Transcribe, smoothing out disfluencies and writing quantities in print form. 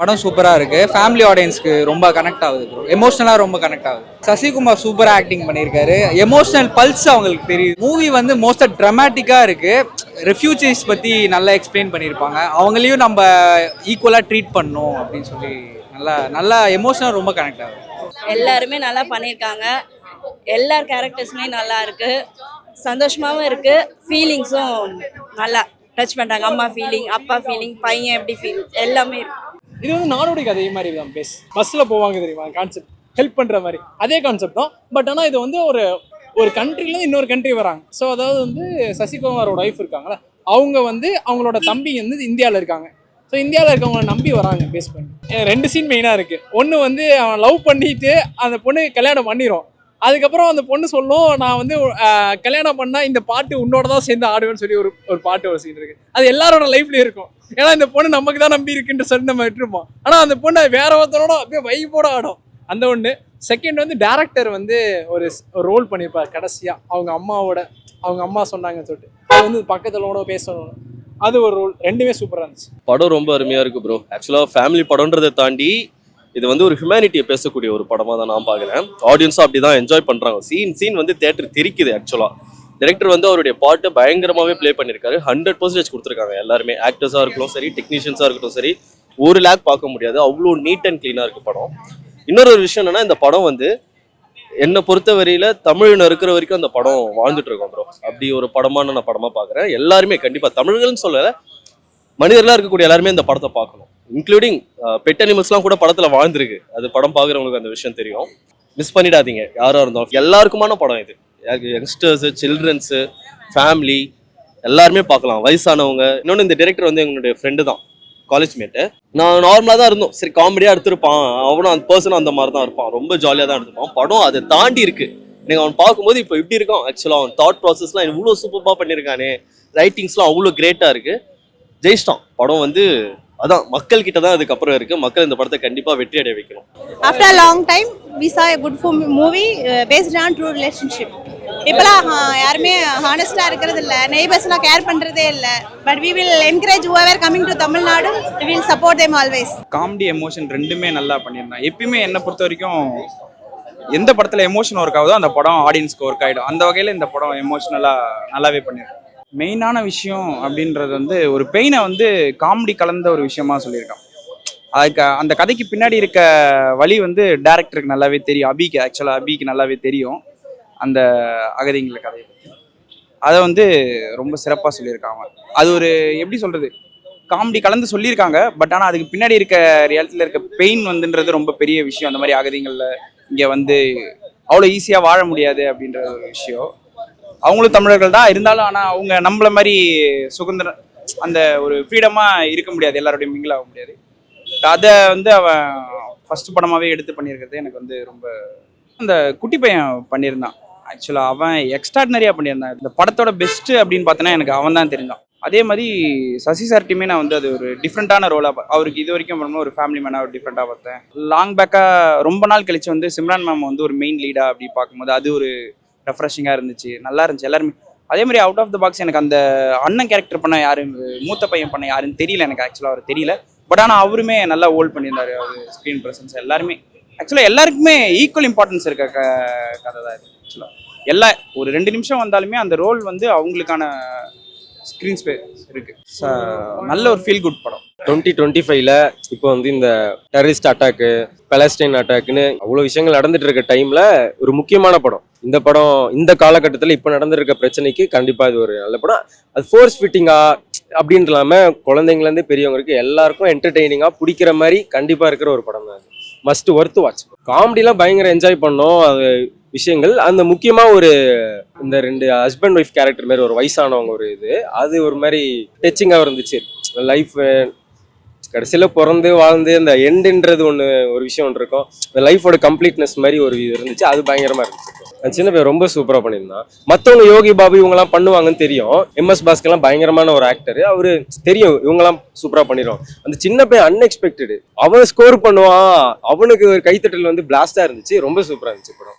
படம் சூப்பரா இருக்கு. ஃபேமிலி ஆடியன்ஸ்க்கு ரொம்ப கனெக்ட் ஆகுது ப்ரோ. எமோஷனலா ரொம்ப கனெக்ட் ஆகுது. சசிகுமார் சூப்பரா ஆக்டிங் பண்ணியிருக்காரு. எமோஷனல் பல்ஸ் அவங்களுக்கு தெரியுது. மூவி வந்து மோஸ்டா ட்ராமாட்டிக்கா இருக்கு. ரெஃப்யூஜிஸ் பத்தி நல்லா எக்ஸ்பிளைன் பண்ணியிருப்பாங்க. அவங்களையும் நம்ம ஈக்குவலா ட்ரீட் பண்ணணும் அப்படின்னு சொல்லி நல்லா எமோஷனல் ரொம்ப கனெக்ட் ஆகுது. எல்லாருமே நல்லா பண்ணியிருக்காங்க. எல்லார் கேரக்டர்ஸுமே நல்லா இருக்கு. சந்தோஷமாகவும் இருக்கு. ஃபீலிங்ஸும் நல்லா டச் பண்ணுறாங்க. அம்மா ஃபீலிங், அப்பா ஃபீலிங், பையன் எப்படி ஃபீல் எல்லாமே இருக்கு. இது வந்து நாடோடி கதை மாதிரி தான். பஸ்ஸில் போவாங்க தெரியுமா, கான்செப்ட் ஹெல்ப் பண்ணுற மாதிரி அதே கான்செப்ட் தான். பட் ஆனால் இது வந்து ஒரு கண்ட்ரிலேருந்து இன்னொரு கண்ட்ரி வராங்க. ஸோ அதாவது வந்து சசிகுமாரோட ஒய்ஃப் இருக்காங்களா, அவங்க வந்து அவங்களோட தம்பி வந்து இந்தியாவில் இருக்காங்க. ஸோ இந்தியாவில் இருக்கவங்கள நம்பி வராங்க பேஸ் பண்ணி. 2 சீன் மெயினாக இருக்குது. ஒன்று வந்து அவன் லவ் பண்ணிட்டு அந்த பொண்ணு கல்யாணம் பண்ணிடும். அதுக்கப்புறம் அந்த பொண்ணு சொல்லும், நான் வந்து கல்யாணம் பண்ணால் இந்த பாட்டு உன்னோட தான் சேர்ந்து ஆடுவேன்னு சொல்லி ஒரு பாட்டு ஒரு சீன் இருக்குது. அது எல்லாரோட லைஃப்லேயும் இருக்கும். ஏன்னா இந்த பொண்ணு நமக்கு தான் நம்பி இருக்குன்ற சொல்லி நம்ம விட்டுருப்போம். ஆனால் அந்த பொண்ணு வேற ஒருத்தரோட அப்படியே வைப்போட ஆடும். அந்த ஒன்று. செகண்ட் வந்து டேரக்டர் வந்து ஒரு ரோல் பண்ணியிருப்பார் கடைசியாக. அவங்க அம்மா சொன்னாங்கன்னு சொல்லிட்டு அது வந்து பக்கத்துல பேசணும். அது ஒரு ரோல். ரெண்டுமே சூப்பராக இருந்துச்சு. படம் ரொம்ப அருமையாக இருக்குது ப்ரோ. ஆக்சுவலாக ஃபேமிலி படம்ன்றதை தாண்டி இது வந்து ஒரு ஹியூமனிட்டியை பேசக்கூடிய ஒரு படமாக தான் நான் பார்க்குறேன். ஆடியன்ஸும் அப்படி தான் என்ஜாய் பண்ணுறாங்க. சீன் வந்து தேட்டர் தெரிக்குது. ஆக்சுவலாக டைரக்டர் வந்து அவருடைய பாட்டு பயங்கரமாகவே ப்ளே பண்ணியிருக்காரு. 100% கொடுத்துருக்காங்க எல்லாருமே. ஆக்டர்ஸாக இருக்கட்டும் சரி, டெக்னீஷியன்ஸாக இருக்கட்டும் சரி, ஒரு லேக் பார்க்க முடியாது. அவ்வளோ நீட் அண்ட் க்ளீனாக இருக்குது படம். இன்னொரு விஷயம் என்னன்னா, இந்த படம் வந்து என்னை பொறுத்த வரையில தமிழ்னு இருக்கிற வரைக்கும் அந்த படம் வாழ்ந்துட்டு இருக்கோம் ப்ரோ. அப்படி ஒரு படமான நான் படமாக பார்க்குறேன். எல்லாருமே கண்டிப்பாக தமிழர்கள்னு சொல்லலை, மனிதர்களாக இருக்கக்கூடிய எல்லாருமே இந்த படத்தை பார்க்கணும். இன்க்ளூடிங் பெட் அனிமல்ஸ்லாம் கூட படத்தில் வாழ்ந்துருக்கு. அது படம் பார்க்குறவங்களுக்கு அந்த விஷயம் தெரியும். மிஸ் பண்ணிடாதீங்க யாராக இருந்தாலும். எல்லாருக்குமான படம் இது. யங்ஸ்டர்ஸு, சில்ட்ரன்ஸு, ஃபேமிலி எல்லாருமே பார்க்கலாம், வயசானவங்க. இன்னொன்று இந்த டைரக்டர் வந்து எங்களுடைய ஃப்ரெண்டு தான், காலேஜ் மேட்டு. நான் நார்மலாக தான் இருந்தோம். சரி காமெடியாக எடுத்திருப்பான், அவனும் அந்த பர்சனும் அந்த மாதிரி தான் இருப்பான். ரொம்ப ஜாலியாக தான் எடுத்திருப்பான். படம் அதை தாண்டி இருக்குது. நீங்கள் அவன் பார்க்கும்போது இப்போ எப்படி இருக்கான், ஆக்சுவலாக அவன் தாட் ப்ராசஸ்லாம் இவ்வளோ சூப்பராக பண்ணியிருக்கானே, ரைட்டிங்ஸ்லாம் அவ்வளோ கிரேட்டாக இருக்குது. ஜெயிச்சிட்டான். படம் வந்து அதான் மக்கள் கிட்ட தான் அதுக்கப்புறம் இருக்கு. மக்கள் இந்த படத்தை கண்டிப்பா வெற்றி அடைய வைக்கணும். After a long time we saw a good movie based on true relationship. இப்பலாம் யாருமே ஹானஸ்டா இருக்கிறது இல்ல, நெய்பர்ஸ்லாம் கேர் பண்றதே இல்ல. But we will encourage whoever coming to Tamil Nadu, we will support them always. Comedy emotion ரெண்டுமே நல்லா பண்ணியிருந்தான். எப்பயுமே என்னை பொறுத்த வரைக்கும் எந்த படத்துல எமோஷன் ஒர்க் ஆகுதோ அந்த படம் ஆடியன்ஸ்க்கு ஒர்க் ஆகிடும். அந்த வகையில் இந்த படம் எமோஷனலாக நல்லாவே பண்ணியிருக்கேன். மெயினான விஷயம் அப்படின்றது வந்து ஒரு பெயினை வந்து காமெடி கலந்த ஒரு விஷயமா சொல்லியிருக்கான். அதுக்கு அந்த கதைக்கு பின்னாடி இருக்க வழி வந்து டேரக்டருக்கு நல்லாவே தெரியும். அபிக்கு நல்லாவே தெரியும் அந்த அகதிங்கள கதையை. அதை வந்து ரொம்ப சிறப்பாக சொல்லியிருக்காங்க. அது ஒரு எப்படி சொல்கிறது, காமெடி கலந்து சொல்லியிருக்காங்க. பட் ஆனால் அதுக்கு பின்னாடி இருக்க ரியாலிட்டியில் இருக்க பெயின் வந்துன்றது ரொம்ப பெரிய விஷயம். அந்த மாதிரி அகதிகளில் இங்கே வந்து அவ்வளோ ஈஸியாக வாழ முடியாது அப்படின்ற ஒரு விஷயம். அவங்களும் தமிழர்கள் தான் இருந்தாலும், ஆனால் அவங்க நம்மள மாதிரி சுதந்திரம் அந்த ஒரு ஃப்ரீடமாக இருக்க முடியாது, எல்லாரோடையும் மிங்கிள் ஆக முடியாது. அதை வந்து அவன் ஃபர்ஸ்ட் படமாகவே எடுத்து பண்ணியிருக்கிறது எனக்கு வந்து ரொம்ப. அந்த குட்டி பையன் பண்ணியிருந்தான். ஆக்சுவலாக அவன் எக்ஸ்ட்ராடினரியாக பண்ணியிருந்தான். இந்த படத்தோட பெஸ்ட்டு அப்படின்னு பார்த்தோன்னா எனக்கு அவன் தான் தெரிஞ்சான். அதே மாதிரி சசி சார்ட்டையுமே நான் வந்து அது ஒரு டிஃப்ரெண்ட்டான ரோலாக அவருக்கு இது வரைக்கும் பண்ணும்போது ஒரு ஃபேமிலி மேனாக ஒரு டிஃப்ரெண்ட்டாக பார்த்தேன். லாங் பேக்காக ரொம்ப நாள் கழிச்சு வந்து சிம்ரான் மேம் வந்து ஒரு மெயின் லீடாக அப்படி பார்க்கும்போது அது ஒரு ரெஃப்ரெஷிங்காக இருந்துச்சு, நல்லா இருந்துச்சு எல்லாருமே. அதே மாதிரி அவுட் ஆஃப் த பாக்ஸ் எனக்கு அந்த அண்ணன் கேரக்டர் பண்ண யாரு, மூத்த பையன் பண்ண யாருன்னு தெரியல எனக்கு. ஆக்சுவலாக அவர் தெரியல. பட் ஆனால் அவருமே நல்லா ஹோல்ட் பண்ணியிருந்தாரு. அவர் ஸ்க்ரீன் ப்ரெசன்ஸ் எல்லாருமே ஆக்சுவலாக எல்லாருக்குமே ஈக்குவல் இம்பார்ட்டன்ஸ் இருக்க கதை தான் இது. ஆக்சுவலாக ஒரு 2 நிமிஷம் வந்தாலுமே அந்த ரோல் வந்து அவங்களுக்கான ஸ்க்ரீன் ஸ்பேஸ் இருக்கு. நல்ல ஒரு ஃபீல் குட் படம். 2025ல இப்போ வந்து இந்த டெரரிஸ்ட் அட்டாக்கு, பலஸ்டைன் அட்டாக்குன்னு அவ்வளோ விஷயங்கள் நடந்துட்டு இருக்க டைம்ல ஒரு முக்கியமான படம் இந்த படம். இந்த காலகட்டத்தில் இப்போ நடந்திருக்க பிரச்சனைக்கு கண்டிப்பாக இது ஒரு நல்ல படம். அது ஃபோர்ஸ் ஃபிட்டிங்கா அப்படின்னு இல்லாமல் குழந்தைங்கலேருந்து பெரியவங்களுக்கு எல்லாருக்கும் என்டர்டெய்னிங்காக பிடிக்கிற மாதிரி கண்டிப்பாக இருக்கிற ஒரு படம் தான். Must worth watch. காமெடிலாம் பயங்கர என்ஜாய் பண்ணோம். அது விஷயங்கள் அந்த முக்கியமாக ஒரு இந்த 2 ஹஸ்பண்ட் ஒய்ஃப் கேரக்டர் மாதிரி ஒரு வயசானவங்க ஒரு இது, அது ஒரு மாதிரி டச்சிங்காக இருந்துச்சு. லைஃப் கடைசியில் பிறந்து வாழ்ந்து அந்த எண்டுன்றது ஒரு விஷயம் ஒன்று இருக்கும். இந்த லைஃபோட கம்ப்ளீட்னஸ் மாதிரி ஒரு இது இருந்துச்சு. அது பயங்கரமாக இருந்துச்சு. அந்த சின்ன பையன் ரொம்ப சூப்பராக பண்ணியிருந்தான். மற்றவங்க யோகி பாபு இவங்கெல்லாம் பண்ணுவாங்கன்னு தெரியும். MS பாஸ்கர்லாம் பயங்கரமான ஒரு ஆக்டர், அவரு தெரியும் இவங்கெல்லாம் சூப்பராக பண்ணிடுவான். அந்த சின்ன பையன் அன்எக்ஸ்பெக்டடு அவன் ஸ்கோர் பண்ணுவான். அவனுக்கு ஒரு கைத்தட்டல் வந்து பிளாஸ்டாக இருந்துச்சு. ரொம்ப சூப்பராக இருந்துச்சு படம்.